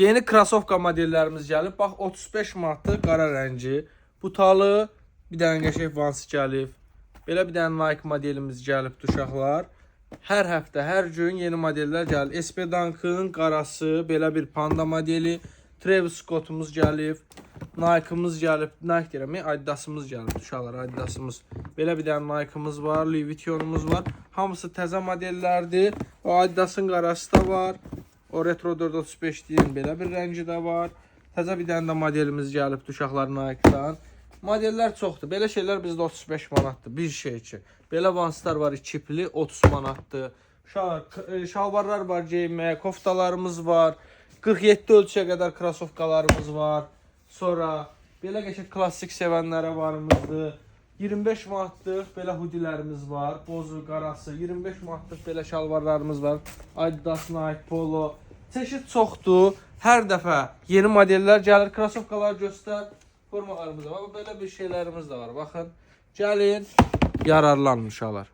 Yeni krasovka modellərimiz gəlib. Bax 35 manatlıq qara rəngi. Butalı, bir dənə qəşəng Vans gəlib. Belə bir dənə Nike modelimiz gəlib uşaqlar. Hər həftə, hər gün yeni modellər gəlir. SP Dunk'ın qarası, belə bir panda modeli. Travis Scott'umuz gəlib. Nike'ımız gəlib. Nike deyirəm, Adidas'ımız gəlib uşaqlar, Adidas'ımız. Belə bir dənə Nike'ımız var, Louis Vuitton'umuz var. Hamısı təzə modellərdir. O Adidas'ın qarası da var. O Retro 435 deyin, belə bir rəngi də var. Təzə bir dənə də modelimiz gəlib uşaqlar Nike'dan. Modellər çoxdur. Belə şeylər bizdə 35 manatdır. Bir şey ki. Belə Vanslar var 2 ipli 30 manatdır. Şalvarlar var geyinməyə, koftalarımız var. 47 ölçüyə qədər krasovkalarımız var. Sonra belə qəşəng klassik sevənlərə varımızdır. 25 manatlıq belə hudilərimiz var. Bozu, qarası. 25 manatlıq belə şalvarlarımız var. Adidas, Nike, Polo. Çeşid çoxdur. Hər dəfə yeni modellər gəlir. Krasovkalar göstər. Formalarımız da var. Belə bir şeylərimiz də var. Baxın. Gəlin. Yararlanın uşaqlar.